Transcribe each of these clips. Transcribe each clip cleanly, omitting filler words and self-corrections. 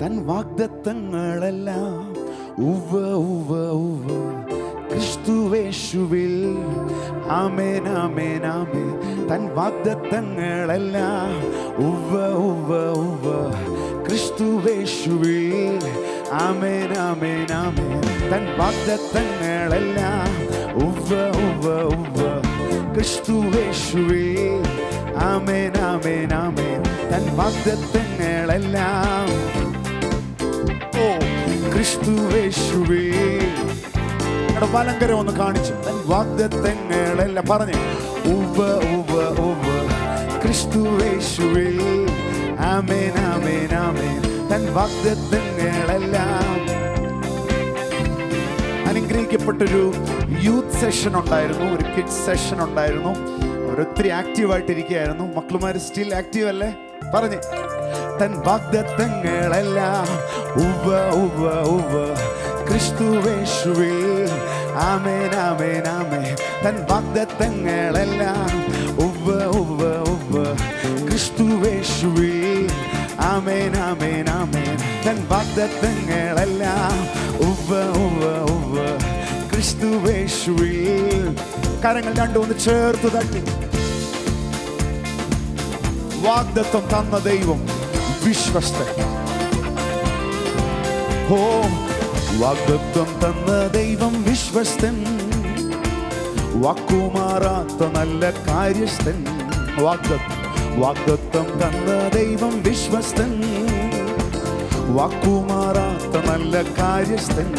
തൻ വാഗ്ദത്തങ്ങളെല്ലാം ഉവ്വ ഉവ്വ ഉവ്വ ക്രിസ്തുവേശുവിൽ. ആമേൻ ആമേൻ ആമേൻ. തൻ വാഗ്ദത്തങ്ങളെല്ലാം ഉവ്വ ഉവ്വ ഉവ്വ ക്രിസ്തുവേശുവിൽ. ആമേൻ ആമേൻ ആമേൻ. തൻ വാഗ്ദത്തങ്ങളെല്ലാം ഉവ്വ ഉവ്വ ഉവ്വ ക്രിസ്തുവേശുവിൽ. ആമേൻ ആമേൻ ആമേൻ. തൻ വാഗ്ദത്തങ്ങളെല്ലാം ക്രിസ്തുവേശുവിൽ. വലങ്കരം ഒന്ന് കാണിച്ചു. തൻ വാഗ്ദത്തങ്ങളെല്ലാം പറഞ്ഞേ ഉവ്വ ഉവ്വ ഉവ്വ ക്രിസ്തുവേശുവിൽ. ആമേൻ ആമേൻ ആമേൻ. തൻ വാഗ്ദത്തങ്ങളെല്ലാം. അനുഗ്രഹിക്കപ്പെട്ടൊരു യൂത്ത് സെഷൻ ഉണ്ടായിരുന്നു, ഒരു കിഡ്സ് സെഷൻ ഉണ്ടായിരുന്നു. അവരൊത്തിരി ആക്റ്റീവായിട്ടിരിക്കുകയായിരുന്നു. മക്കളുമാർ സ്റ്റിൽ ആക്റ്റീവ് അല്ലേ? പറഞ്ഞേ തൻ വാഗ്ദത്തങ്ങളെല്ലാം ഉവ്വ ഉവ്വ ഉവ്വ ക്രിസ്തുവേശുവിൽ. ആമേൻ ആമേൻ ആമേൻ. തൻ വാഗ്ദത്തങ്ങളെല്ലാം ഉവ്വ ഉവ്വ ഉവ്വ ക്രിസ്തുവേശുവിൽ. ആമേൻ ആമേൻ ആമേൻ. തൻ വാഗ്ദത്തങ്ങളെല്ലാം ഉവ്വ ഉവ്വ ഉവ്വ ക്രിസ്തുവേശുവിൽ. കരങ്ങൾ രണ്ടും ഒന്ന് ചേർത്ത് തട്ടി. വാഗ്ദത്തം തന്ന ദൈവം വിശ്വസ്തൻ. ഓ വാഗ്ദത്തം തന്ന ദൈവം വിശ്വസ്തൻ, വാക്കുമാറാത്ത നല്ല കാര്യസ്ഥൻ. വാഗ്ദത്തം തന്ന ദൈവം വിശ്വസ്തൻ, വാക്കുമാറാത്ത നല്ല കാര്യസ്ഥൻ.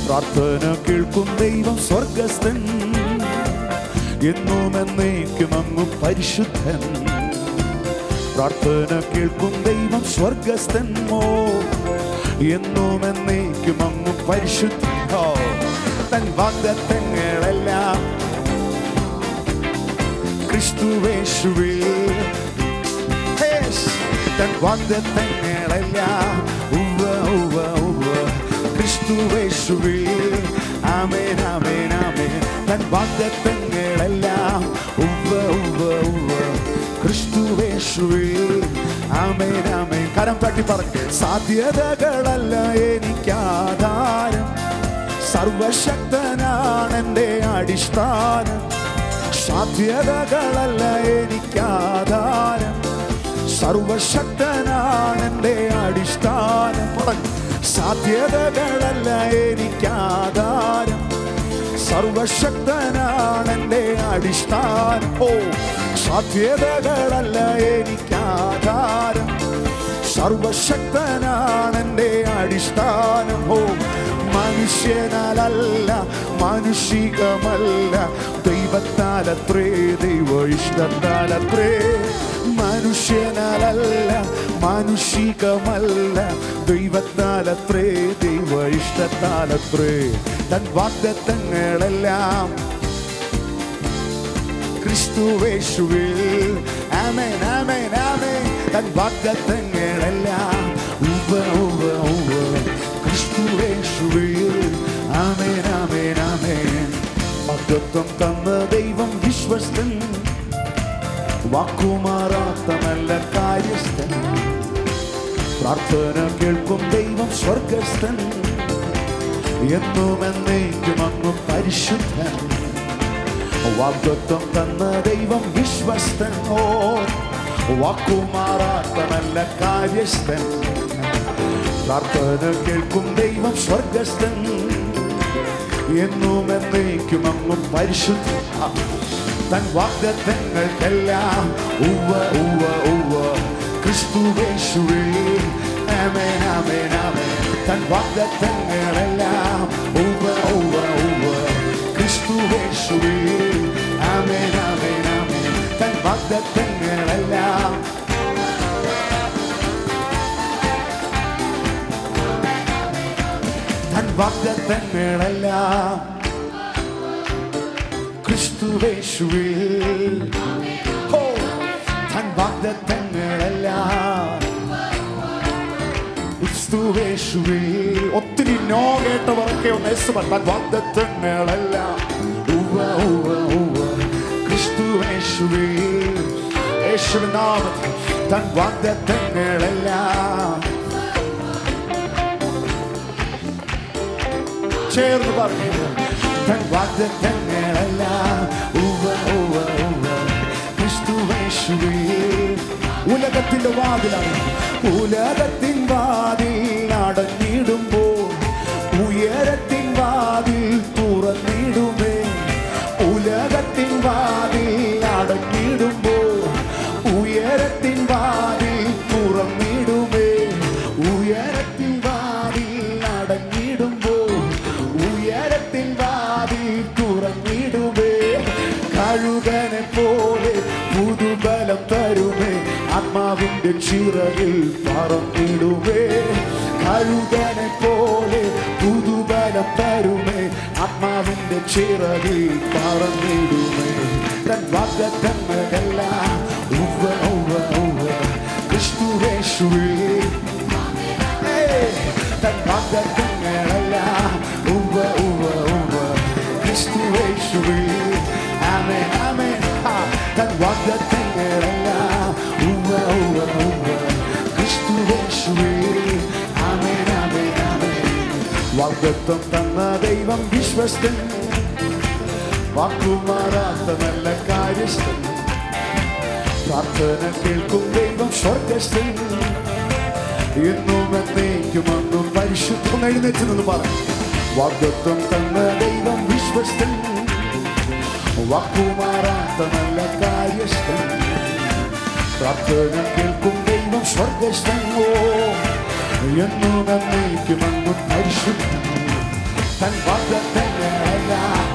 പ്രാർത്ഥന കേൾക്കും ദൈവം സ്വർഗസ്ഥൻ, എന്നും എന്നേക്കും അങ്ങ് പരിശുദ്ധൻ. പ്രാർത്ഥന കേൾക്കും ദൈവം സ്വർഗസ്ഥൻ, എന്നും എന്നേക്കും അങ്ങ് പരിശുദ്ധൻ. തൻ വാഗ്ദത്തങ്ങളെല്ലാം ക്രിസ്തുവേശുവിൽ. തൻ വാഗ്ദത്തങ്ങളെല്ലാം ഉവ്വ ഉവ്വ ഉവ്വ ക്രിസ്തുവേശുവിൽ. ആമേൻ ആമേൻ ആമേൻ. തൻ വാഗ്ദത്തങ്ങളെല്ലാം ഉവ്വ ഉവ്വ ഉവ്വ ക്രിസ്തുവേശുവിൽ. ആമേൻ ആമേൻ. കരം തട്ടി പറഞ്ഞു. സാധ്യതകളല്ല എനിക്കാധാരം, സർവശക്തനാണെൻ്റെ അടിസ്ഥാനം. സാധ്യതകളല്ല എനിക്കാധാരം, സർവശക്തനാണെൻ്റെ അടിസ്ഥാനം. പറഞ്ഞു. സാധ്യതകളല്ല എനിക്കാധാരം, സർവശക്തനാണെൻ്റെ അടിസ്ഥാനം. ഓ സാധ്യതകളല്ല എനിക്കാധാരം, സർവശക്തനാണെൻ്റെ അടിസ്ഥാനം. ഓ മനുഷ്യനാലല്ല മാനുഷികമല്ല, ദൈവത്താലത്രേ, ദൈവ ഇഷ്ടത്താലത്രേ. മനുഷ്യനാലല്ല മാനുഷികമല്ല, ദൈവത്താലത്രേ, ദൈവ ഇഷ്ടത്താലത്രേ. തൻ വാഗ്ദത്തങ്ങളെല്ലാം ക്രിസ്തുവേശുവിൽ. ആമേൻ ആമേൻ ആമേൻ. തൻ വാഗ്ദത്തങ്ങളെല്ലാം ഉവ്വ ഉവ്വ ഉവ്വ ക്രിസ്തുവേശുവിൽ. ആമേൻ ആമേൻ ആമേൻ. വാഗ്ദത്തം തന്ന ദൈവം വിശ്വസ്തൻ, വാക്കുമാറാത്ത നല്ല കാര്യസ്ഥൻ. പ്രാർത്ഥന കേൾക്കും ദൈവം സ്വർഗസ്ഥൻ, എന്നും എന്നേക്കും അങ്ങ് പരിശുദ്ധൻ. വാഗ്ദത്തം തന്ന ദൈവം വിശ്വസ്തൻ, ഓ വാക്കുമാറാത്ത നല്ല കാര്യസ്ഥൻ. പ്രാർത്ഥന കേൾക്കും ദൈവം സ്വർഗസ്ഥൻ, എന്നും എന്നേക്കും അങ്ങ് പരിശുദ്ധൻ. തൻ വാഗ്ദത്തങ്ങൾക്കെല്ലാം ഉവ്വ ഉവ്വ ഉവ്വ ക്രിസ്തുവേശുവിൽ. ആമേൻ ആമേൻ ആമേൻ. തൻ വാഗ്ദത്തങ്ങളെല്ലാം ഉവ്വ ഉവ്വ ഉവ്വ ക്രിസ്തുവേശുവിൽ. ആമേൻ ആമേൻ ആമേൻ. തൻ വാഗ്ദത്തങ്ങളെല്ലാം തൻ വാഗ്ദത്തങ്ങളെല്ലാം ക്രിസ്തുവേശുവിൽ. ഓ തൻ വാഗ്ദത്തങ്ങളെല്ലാം ക്രിസ്തുവേശുവിൽ. ഒത്തിരി നോ കേട്ടവരൊക്കെ ഒന്ന് തൻ വാഗ്ദത്തങ്ങളെല്ലാം ഉവ്വ ഉവ്വ ഉവ്വ ക്രിസ്തുവേശുവിൽ. യേശുവിൻ നാമത്തിൽ തൻ വാഗ്ദത്തങ്ങളെല്ലാം ചേർന്ന് പറഞ്ഞു. തൻ വാഗ്ദത്തങ്ങളെല്ലാം ക്രിസ്തുവേശുവേ. ഉലകത്തിന്റെ വാതിലാണ്. ഉലകത്തിൻ വാതിൽ അടഞ്ഞിടുമ്പോൾ ഉയരത്തിൻ വാതിൽ തുറന്നിടുമേ. ഉലകത്തിൻ വാതിൽ അടഞ്ഞിടുമ്പോൾ ഉയരത്തിൻ വാതിൽ തുറന്നിടുമേ. ഉയരത്തിൻ വാതിൽ അടഞ്ഞിടുമ്പോൾ ഉയരത്തിൻ വാതിൽ തുറന്നിടുമേ. കഴുകനെ പോലെ പുതുബലം തരുമേ. ആത്മാവിന്റെ ചിറകിൽ പറന്നിടുമേ. കഴുകനെ പോലെ പുതുബലം തരുമേ. ആത്മാവിന്റെ ചിറകിൽ പറന്നിടുമേ. തൻ വാഗ്ദത്തങ്ങളെല്ലാം ക്രിസ്തുവേശുവേ. തൻ വാഗ്ദത്തങ്ങളെല്ലാം ക്രിസ്തുവേശുവേ. ആമേൻ ആമേൻ. തൻ വാഗ്ദത്തങ്ങളെല്ലാം ക്രിസ്തുവേശുവേ. ആമേൻ ആമേൻ ആമേൻ. വാഗ്ദത്തം തന്ന ദൈവം വിശ്വസ്തൻ. വാക്കുമാറാത്ത നല്ല കാര്യസ്ഥൻ. പ്രാർത്ഥന കേൾക്കും ദൈവം സ്വർഗസ്ഥൻ. എന്നും എന്നേക്കും അന്നും പരിശുദ്ധം. എഴുന്നേറ്റ് നിന്ന് പറയും. വാഗ്ദത്തം തന്ന ദൈവം വിശ്വസ്തൻ. വാക്കുമാറാത്ത നല്ല കാര്യസ്ഥൻ. പ്രാർത്ഥന കേൾക്കും ദൈവം സ്വർഗസ്ഥൻ. എന്നും എന്നേക്കും അന്നും പരിശുദ്ധം. തൻ വാഗ്ദത്തങ്ങളെല്ലാം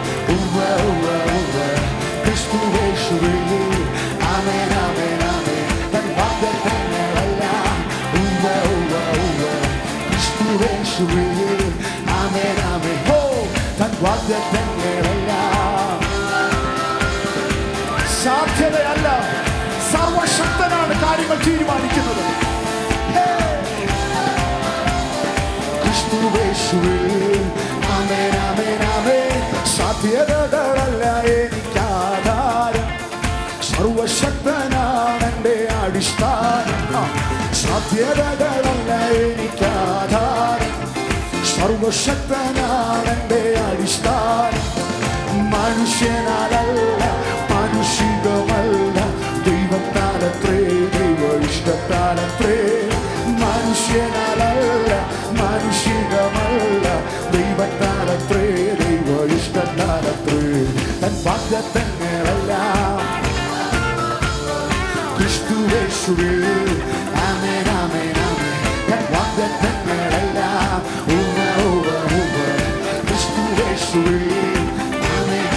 ക്രിസ്തുവേശുവേ. ആമേൻ ആമേൻ ആമേൻ. തൻ വാഗ്ദത്തങ്ങളെല്ലാം ക്രിസ്തുവേശുവേ. ആമേൻ ആമേൻ. തൻ വാഗ്ദത്തങ്ങളെല്ലാം. സാധ്യതയല്ല, സർവശക്തനാണ് കാര്യങ്ങൾ തീരുമാനിക്കുന്നത്. ക്രിസ്തുവേശുവേ. ആമേൻ ആമേൻ ആമേൻ. സാധ്യതകളല്ല എനിക്കാധാരം. സർവശക്തനാണ് എൻ്റെ അടിസ്ഥാനം. സാധ്യതകളല്ല എനിക്കാധാരം. സർവശക്തനാണ് എൻ്റെ അടിസ്ഥാനം. മനുഷ്യനാലല്ല, മാനുഷികമല്ല, ദൈവത്താലത്രേ, ദൈവ ഇഷ്ടത്താലത്രേ. മനുഷ്യനാലല്ല, മാനുഷികമല്ല, ദൈവത്താലത്രേ, ദൈവ ഇഷ്ടത്താലത്രേ. തൻ വാഗ്ദത്തങ്ങളെല്ലാം ക്രിസ്തുവേശുവേ. ആമേൻ ആമേൻ ആമേൻ. തൻ വാഗ്ദത്തങ്ങളെല്ലാം ക്രിസ്തുവേശുവേ. ആമേൻ.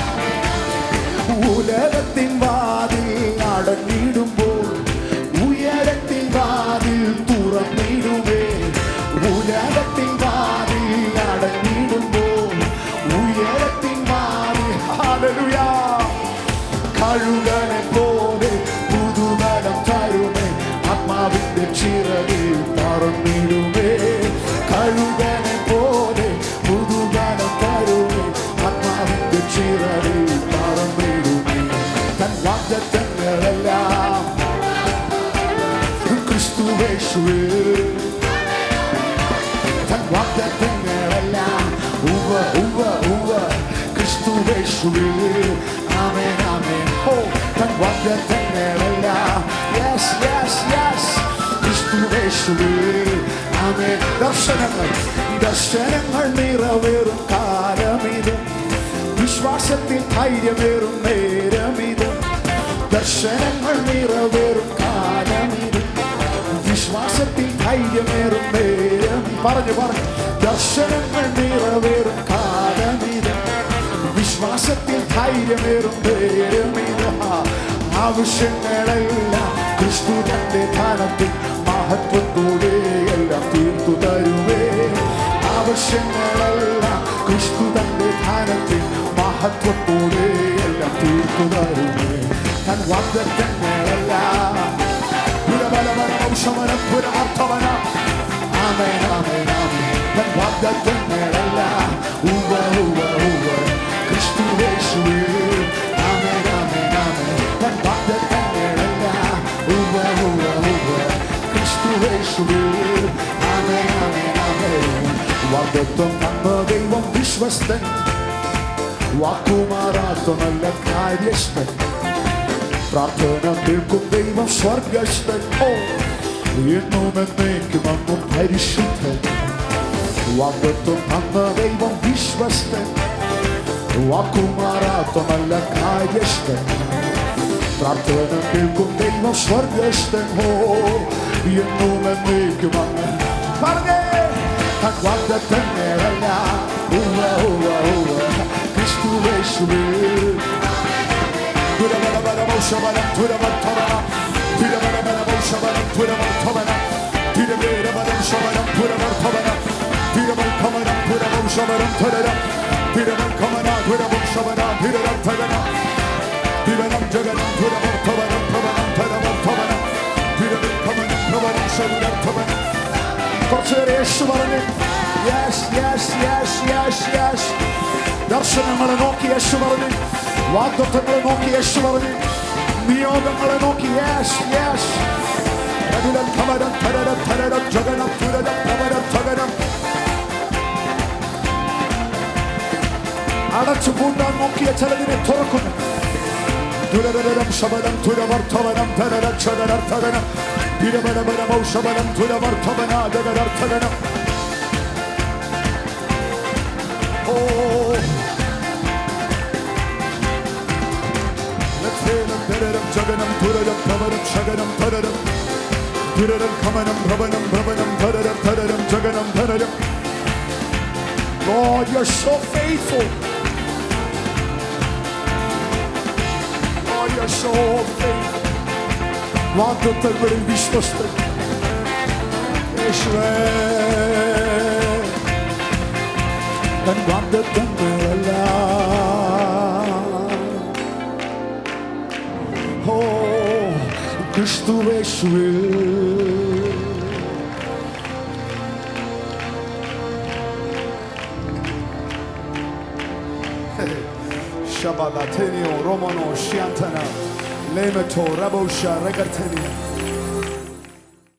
ഉലകത്തിൻ വാതിൽ അടഞ്ഞിടുമ്പോൾ ഉയരത്തിൻ വാതിൽ തുറന്നിടുമേ. ഉലകത്തിൻ വാതിൽ അടഞ്ഞിടുമ്പോൾ ഉയരത്തിൻ വാതിൽ. ഹല്ലേലൂയ. കഴുകനെ പോലെ പുതുബലം തരുമേ. ആത്മാവിന്റെ ചിറകിൽ പറന്നിടുമേ. കഴുകനെ പോലെ പുതുബലം തരുമേ. ആത്മാവിന്റെ ചിറകിൽ പറന്നിടുമേ. തൻ വാഗ്ദത്തങ്ങളെല്ലാം ക്രിസ്തുവേശുവേ. തൻ വാഗ്ദത്തങ്ങളെല്ലാം ക്രിസ്തുവേശുവേ. ആമേൻ ആമേൻ. തൻ വാഗ്ദത്തങ്ങളെല്ലാം ക്രിസ്തുവേശുവേ. ആമേൻ. ദർശനങ്ങൾ നിറവേറും കാലമിത്. വിശ്വാസത്തിൽ ധൈര്യമേറും നേരമിത്. ദർശനങ്ങൾ നിറവേറും കാലമിത്. വിശ്വാസത്തിൽ ധൈര്യമേറും നേരം. പറഞ്ഞു പറഞ്ഞു. ദർശനങ്ങൾ നിറവേറും കാലമിത്. വിശ്വാസത്തിൽ ധൈര്യമേറും നേരമിത്. ആവശ്യങ്ങളെല്ലാം ക്രിസ്തു തന്റെ ധനത്തിൽ മഹത്വത്തോടെ എല്ലാം തീർത്തു തരുവേ. ആവശ്യങ്ങളെല്ലാം ക്രിസ്തു തന്റെ ധനത്തിൽ മഹത്വത്തോടെ എല്ലാം തീർത്തു തരുവേ. തൻ വാഗ്ദത്തങ്ങളെല്ലാം പുരബലമനൗഷമനപുരാർത്ഥമന. ആമേൻ ആമേൻ ആമേൻ. തൻ വാഗ്ദത്തങ്ങളെല്ലാം ക്രിസ്തുവേശുവേ. ആമേൻ ആമേൻ ആമേൻ. തൻ വാഗ്ദത്തങ്ങളെല്ലാം ക്രിസ്തുവേശുവേ. ആമേൻ ആമേൻ ആമേൻ. വാഗ്ദത്തം തന്ന ദൈവം വിശ്വസ്തൻ, വാക്കുമാറാത്ത നല്ല കാര്യസ്ഥൻ, പ്രാർത്ഥന കേൾക്കും ദൈവം സ്വർഗസ്ഥൻ, എന്നും എന്നേക്കും അങ്ങ് പരിശുദ്ധൻ. വാഗ്ദത്തം തന്ന ദൈവം വിശ്വസ്തൻ, വാക്കുമാറാത്ത നല്ല കാര്യസ്ഥൻ, പ്രാർത്ഥന കേൾക്കും ദൈവം സ്വർഗസ്ഥൻ, എന്നും എന്നേക്കും അങ്ങ്. പറഞ്ഞേ വാഗ്ദത്തങ്ങളെല്ലാം ക്രിസ്തുയേശുവിൽ. ദുരബലബലമൗഷബലം ദുരവർദ്ധവനം, ദുരബലബലമൗഷബലം ദുരവർദ്ധവനം, ദുരവേരബലം ശബലം ദുരവർദ്ധവനം, ദുരവൽഖമനം ദുരവംശബലം ധരരം, ദുരവൽഖമന ദുരവംശബല ദുരവർദ്ധവനം, ദുരനം ജഗനം ദുരവർദ്ധവനം ഭവനം ധരവർദ്ധവനം, ദുരവൽഖമനം ഭവനം ശബലർദ്ധവനം. കുറച്ചുപേരെ യേശു പറഞ്ഞു. Yes yes yes yes yes. ദർശനങ്ങളെ നോക്കി യേശു പറഞ്ഞു, വാഗ്ദത്തങ്ങളെ നോക്കി യേശു പറഞ്ഞു, നിയോഗങ്ങളെ നോക്കി. Yes yes. അടച്ചു പൂട്ടാൻ നോക്കിയ ചിലതിനെ തുറക്കുന്നു. ദുരതരം ശബലം ദുരവർദ്ധവനം ധനരക്ഷകരർത്ഥകനം, ദുരബലബലമൗഷബലം ദുരവർദ്ധവനാജകരർത്ഥകനം. ജഗനം ദുരരം ഭവനം ശകനം ധരരം, ദുരരം ഖമനം ഭവനം ഭവനം ധരരം ധരരം ജഗനം ധരരം. Lord, you're so faithful. Lord, you're so faithful. വാഗ്ദത്തങ്ങളിൽ വിശ്വസ്തൻ യേശുവേ. തൻ വാഗ്ദത്തങ്ങളെല്ലാം ക്രിസ്തുയേശുവിൽ. Shabalatenio Romano Shiantana Lemeto Rabosha Regatenia.